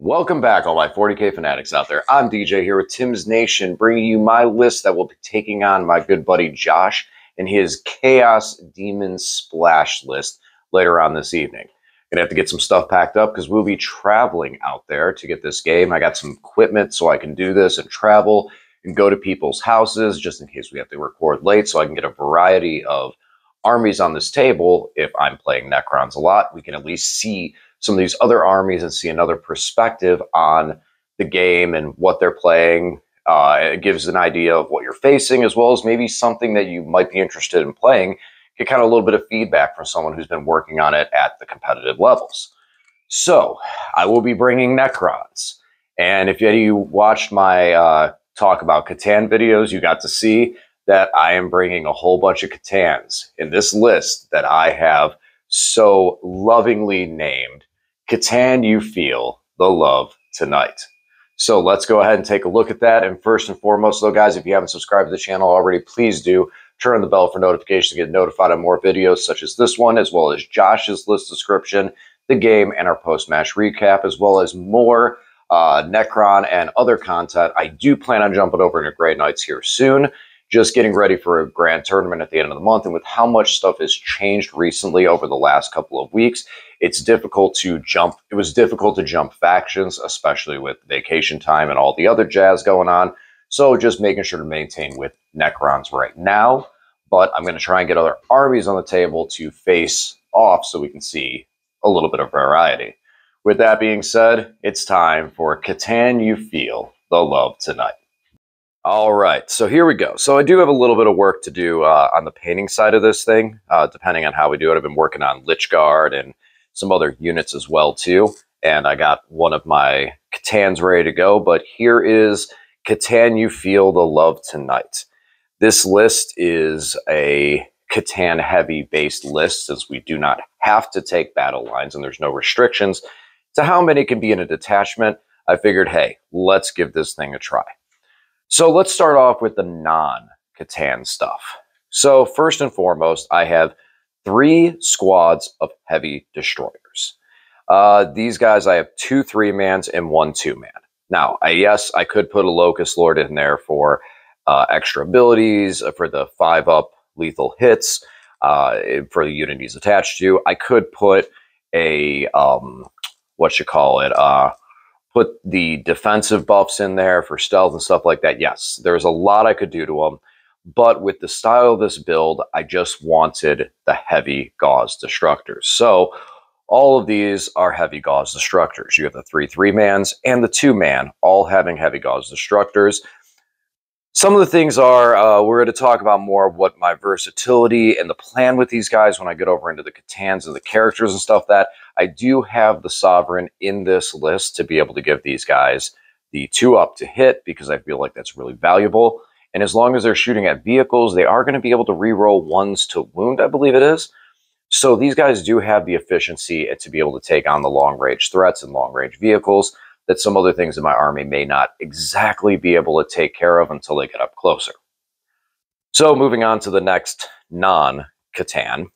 Welcome back, all my 40K fanatics out there. I'm DJ here with Tim's Nation, bringing you my list that will be taking on my good buddy Josh and his Chaos Demon Splash list later on this evening. Gonna have to get some stuff packed up because we'll be traveling out there to get this game. I got some equipment so I can do this and travel and go to people's houses just in case we have to record late, so I can get a variety of armies on this table. If I'm playing Necrons a lot, we can at least see some of these other armies and see another perspective on the game and what they're playing. It gives an idea of what you're facing, as well as maybe something that you might be interested in playing. Get kind of a little bit of feedback from someone who's been working on it at the competitive levels. So I will be bringing Necrons. And if any of you watched my talk about Catan videos, you got to see that I am bringing a whole bunch of Catans in this list that I have so lovingly named Catan You Feel the Love Tonight. So let's go ahead and take a look at that. And first and foremost, though, guys, if you haven't subscribed to the channel already, please do turn on the bell for notifications to get notified on more videos such as this one, as well as Josh's list description, the game, and our post-match recap, as well as more Necron and other content. I do plan on jumping over into Grey Knights here soon. Just getting ready for a grand tournament at the end of the month, and with how much stuff has changed recently over the last couple of weeks, it's difficult to jump. It was difficult to jump factions, especially with vacation time and all the other jazz going on. So just making sure to maintain with Necrons right now. But I'm going to try and get other armies on the table to face off so we can see a little bit of variety. With that being said, it's time for Catan You Feel the Love Tonight. All right, so here we go. So I do have a little bit of work to do on the painting side of this thing, depending on how we do it. I've been working on Lich Guard and some other units as well, too. And I got one of my Catans ready to go. But here is Catan You Feel the Love Tonight. This list is a Catan-heavy based list, since we do not have to take battle lines and there's no restrictions to how many can be in a detachment. I figured, hey, let's give this thing a try. So let's start off with the non-Catan stuff. So first and foremost, I have 3 squads of heavy destroyers. These guys, I have 2 3-mans and 1 2-man. Now, yes, I could put a Locust Lord in there for extra abilities, for the 5-up lethal hits, for the unit he's attached to. I could put a, put the defensive buffs in there for stealth and stuff like that. Yes, there's a lot I could do to them. But with the style of this build, I just wanted the heavy gauze destructors. So all of these are heavy gauze destructors. You have the 3 3-mans and the 2-man, all having heavy gauze destructors. Some of the things are, we're going to talk about more of what my versatility and the plan with these guys when I get over into the Catans and the characters and stuff. That I do have the Sovereign in this list to be able to give these guys the 2-up to hit, because I feel like that's really valuable. And as long as they're shooting at vehicles, they are going to be able to reroll 1s to wound, I believe it is. So these guys do have the efficiency to be able to take on the long-range threats and long-range vehicles that some other things in my army may not exactly be able to take care of until they get up closer. So moving on to the next non-Catan,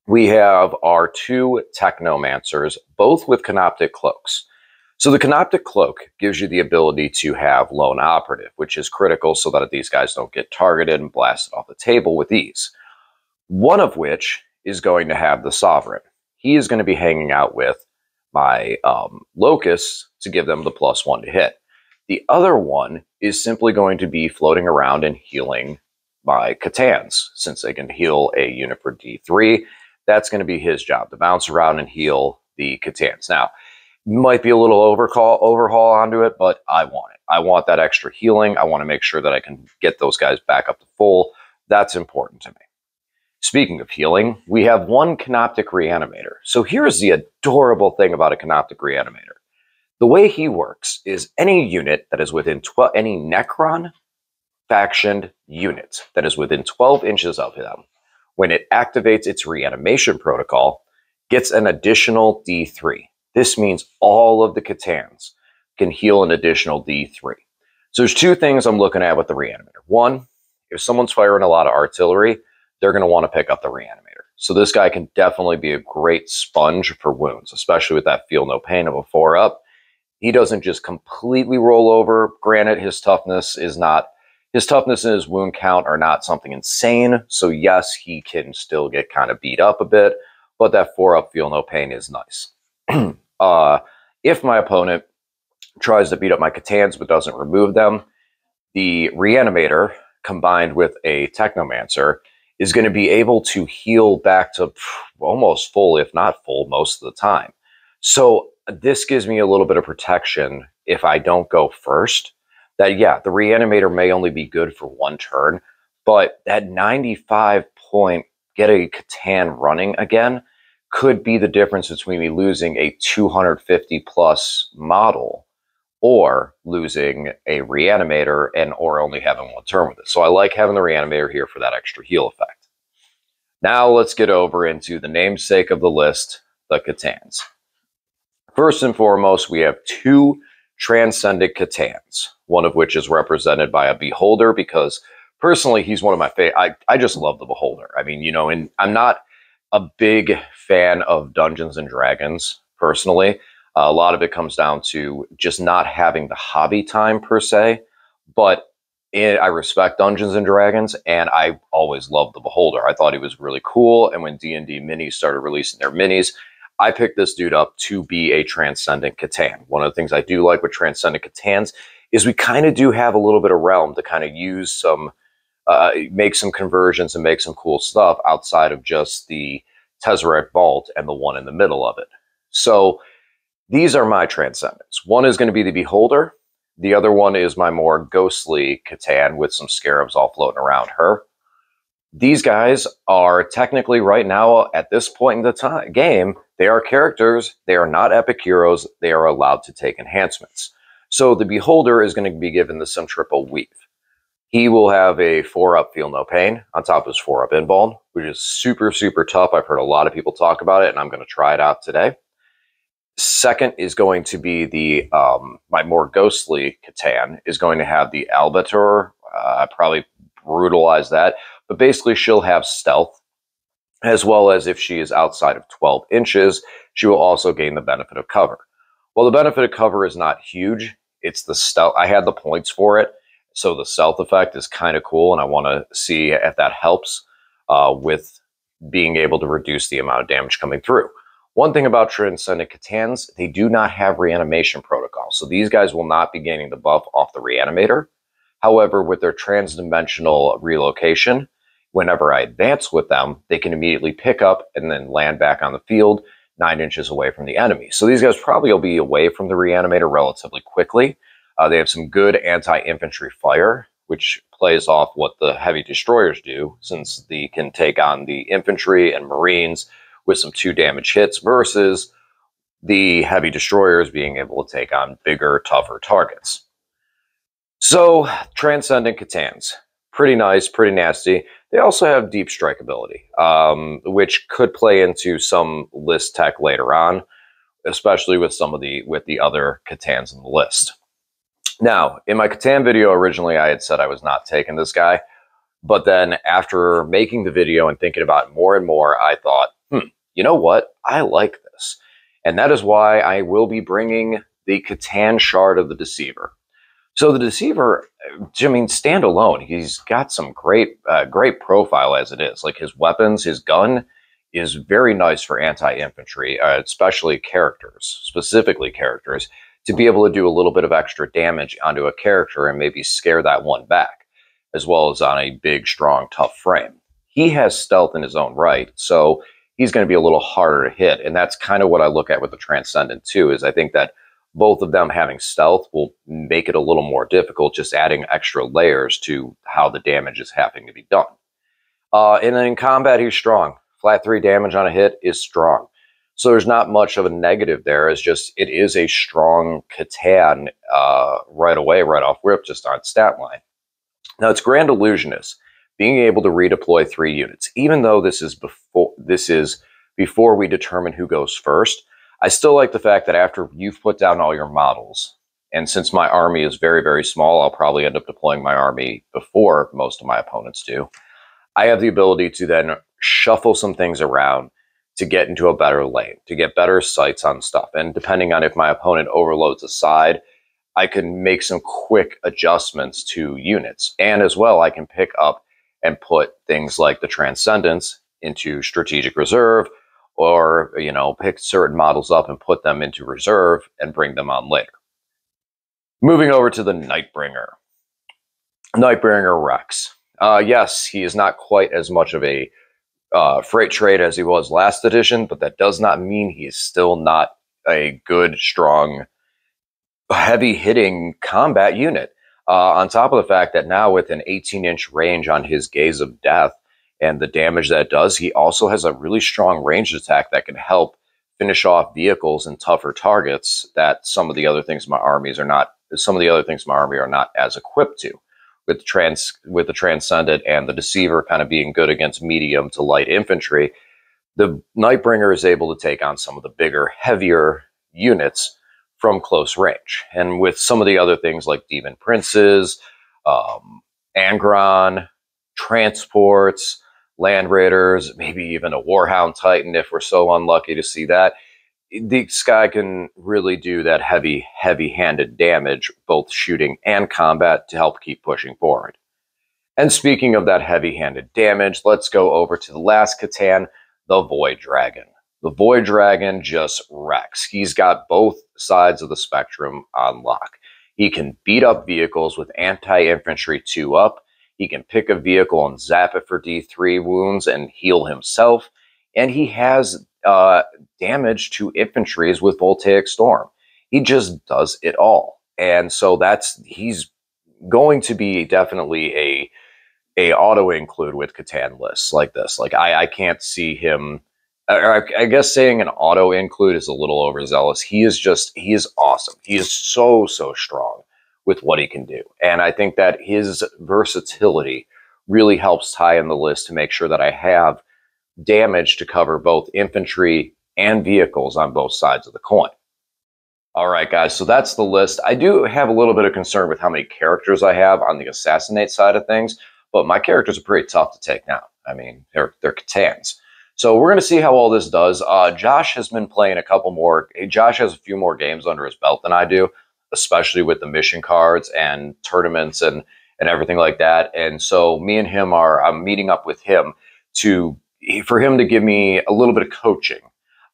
we have our 2 Technomancers, both with Canoptic Cloaks. So the Canoptic Cloak gives you the ability to have Lone Operative, which is critical so that these guys don't get targeted and blasted off the table with ease. One of which is going to have the Sovereign. He is going to be hanging out with my Locusts to give them the +1 to hit. The other one is simply going to be floating around and healing my Catans. Since they can heal a unit for D3, that's going to be his job, to bounce around and heal the Catans. Now, might be a little overhaul onto it, but I want it. I want that extra healing. I want to make sure that I can get those guys back up to full. That's important to me. Speaking of healing, we have 1 Canoptic Reanimator. So here's the adorable thing about a Canoptic Reanimator. The way he works is any unit that is within any Necron factioned unit that is within 12 inches of him, when it activates its reanimation protocol, gets an additional D3. This means all of the Catans can heal an additional D3. So there's 2 things I'm looking at with the Reanimator. 1, if someone's firing a lot of artillery, they're going to want to pick up the Reanimator. So this guy can definitely be a great sponge for wounds, especially with that Feel No Pain of a 4-up. he doesn't just completely roll over. Granted, his toughness and his wound count are not something insane. So yes, he can still get kind of beat up a bit, but that 4-up feel no pain is nice. If my opponent tries to beat up my C'tans but doesn't remove them, the Reanimator combined with a Technomancer is going to be able to heal back to almost full, if not full, most of the time. So this gives me a little bit of protection if I don't go first. That, yeah, the Reanimator may only be good for 1 turn, but that 95 point get a C'tan running again could be the difference between me losing a 250 plus model or losing a Reanimator or only having 1 turn with it. So I like having the Reanimator here for that extra heal effect. Now let's get over into the namesake of the list, the C'tans. First and foremost, we have 2 Transcendent C'tans, one of which is represented by a Beholder, because personally, he's one of my favorite. I just love the Beholder. I mean, you know, and I'm not a big fan of Dungeons and Dragons, personally. A lot of it comes down to just not having the hobby time, per se. But I respect Dungeons and Dragons, and I always loved the Beholder. I thought he was really cool, and when D&D Minis started releasing their minis, I picked this dude up to be a Transcendent C'tan. One of the things I do like with Transcendent C'tans is we kind of do have a little bit of realm to kind of use some, make some conversions and make some cool stuff outside of just the Tezzeret Vault and the one in the middle of it. So these are my Transcendents. One is going to be the Beholder. The other one is my more ghostly C'tan with some scarabs all floating around her. These guys are technically right now, at this point in the game, they are characters. They are not epic heroes. They are allowed to take enhancements. So the Beholder is going to be given the Centripetal Weave. He will have a 4-up Feel No Pain on top of his 4-up Invuln, which is super, super tough. I've heard a lot of people talk about it, and I'm going to try it out today. Second is going to be the, my more ghostly C'tan is going to have the Albator. I probably brutalize that, but basically she'll have stealth, as well as if she is outside of 12 inches, she will also gain the benefit of cover. Well, the benefit of cover is not huge. It's the stealth. I had the points for it, so the stealth effect is kind of cool, and I want to see if that helps with being able to reduce the amount of damage coming through. One thing about Transcendent C'tans, they do not have reanimation protocol, so these guys will not be gaining the buff off the Reanimator. However, with their transdimensional relocation, whenever I advance with them, they can immediately pick up and then land back on the field 9 inches away from the enemy. So these guys probably will be away from the Reanimator relatively quickly. They have some good anti-infantry fire, which plays off what the heavy destroyers do, since they can take on the infantry and marines with some 2 damage hits versus the heavy destroyers being able to take on bigger, tougher targets. So, Transcendent C'tans, pretty nice, pretty nasty. They also have deep strike ability, which could play into some list tech later on, especially with some of the other C'tans in the list. Now, in my C'tan video originally, I had said I was not taking this guy, but then after making the video and thinking about it more and more, I thought, you know what? I like this. And that is why I will be bringing the C'tan Shard of the Deceiver. So the Deceiver, I mean, standalone, he's got some great profile as it is. Like his weapons, his gun is very nice for anti-infantry, especially characters, specifically characters, to be able to do a little bit of extra damage onto a character and maybe scare that one back, as well as on a big, strong, tough frame. He has stealth in his own right, so he's going to be a little harder to hit. And that's kind of what I look at with the Transcendent too, is I think that both of them having stealth will make it a little more difficult, just adding extra layers to how the damage is having to be done. And then in combat, he's strong. Flat 3 damage on a hit is strong. So there's not much of a negative there. It's just, it is a strong C'tan right away, right off rip, just on stat line. Now, it's Grand Illusionist, being able to redeploy 3 units. Even though this is before we determine who goes first, I still like the fact that after you've put down all your models, and since my army is very, very small, I'll probably end up deploying my army before most of my opponents do. I have the ability to then shuffle some things around, to get into a better lane, to get better sights on stuff. And depending on if my opponent overloads a side, I can make some quick adjustments to units. And as well, I can pick up and put things like the Transcendence into strategic reserve, or, you know, pick certain models up and put them into reserve and bring them on later. Moving over to the Nightbringer. Nightbringer Rex. Yes, he is not quite as much of a freight trade as he was last edition, but that does not mean he's still not a good, strong, heavy-hitting combat unit. On top of the fact that now with an 18-inch range on his Gaze of Death and the damage that it does, he also has a really strong ranged attack that can help finish off vehicles and tougher targets that some of the other things in my armies are not. Some of the other things in my army are not as equipped to. With the Transcendent and the Deceiver kind of being good against medium to light infantry, the Nightbringer is able to take on some of the bigger, heavier units from close range. And with some of the other things like Demon Princes, Angron, transports, Land Raiders, maybe even a Warhound Titan if we're so unlucky to see that, this guy can really do that heavy-handed damage, both shooting and combat, to help keep pushing forward. And speaking of that heavy-handed damage, let's go over to the last Catan, the Void Dragon. The Void Dragon just wrecks. He's got both sides of the spectrum on lock. He can beat up vehicles with anti-infantry 2-up. He can pick a vehicle and zap it for D3 wounds and heal himself. And he has damage to infantries with Voltaic Storm. He just does it all. And so he's going to be definitely a auto include with Catan lists like this. Like I can't see him. I guess saying an auto include is a little overzealous. He is awesome. He is so strong with what he can do. And I think that his versatility really helps tie in the list to make sure that I have damage to cover both infantry and vehicles on both sides of the coin. All right, guys, so that's the list. I do have a little bit of concern with how many characters I have on the assassinate side of things, but my characters are pretty tough to take down. I mean, they're Catans. So we're going to see how all this does. Josh has been playing a couple more. Josh has a few more games under his belt than I do, especially with the mission cards and tournaments and everything like that. And so me and him I'm meeting up with him for him to give me a little bit of coaching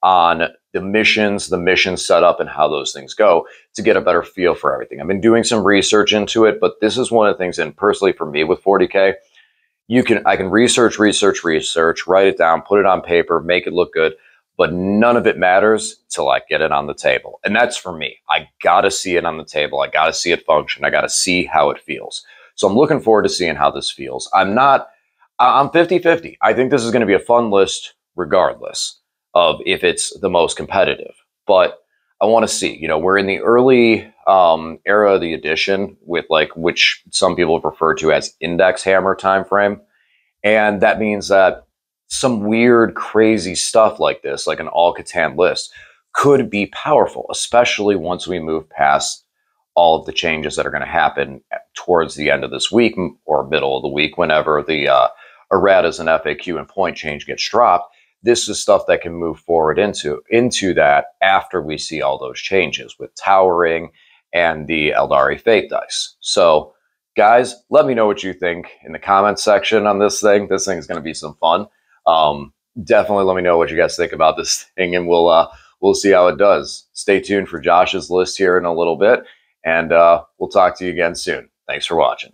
on the mission setup and how those things go to get a better feel for everything. I've been doing some research into it, but this is one of the things, and personally for me with 40K, I can research, write it down, put it on paper, make it look good, but none of it matters till I get it on the table. And that's for me. I gotta see it on the table. I gotta see it function. I gotta see how it feels. So I'm looking forward to seeing how this feels. I'm 50-50. I think this is going to be a fun list regardless of if it's the most competitive. But I want to see, we're in the early era of the edition with which some people refer to as index hammer time frame. And that means that some weird, crazy stuff like this, like an all Catan list, could be powerful, especially once we move past all of the changes that are going to happen towards the end of this week or middle of the week, whenever the erratas and FAQ and point change gets dropped. This is stuff that can move forward into that after we see all those changes with Towering and the Eldari Fate dice. So, guys, let me know what you think in the comments section on this thing. This thing is going to be some fun. Definitely let me know what you guys think about this thing, and we'll see how it does. Stay tuned for Josh's list here in a little bit, and we'll talk to you again soon. Thanks for watching.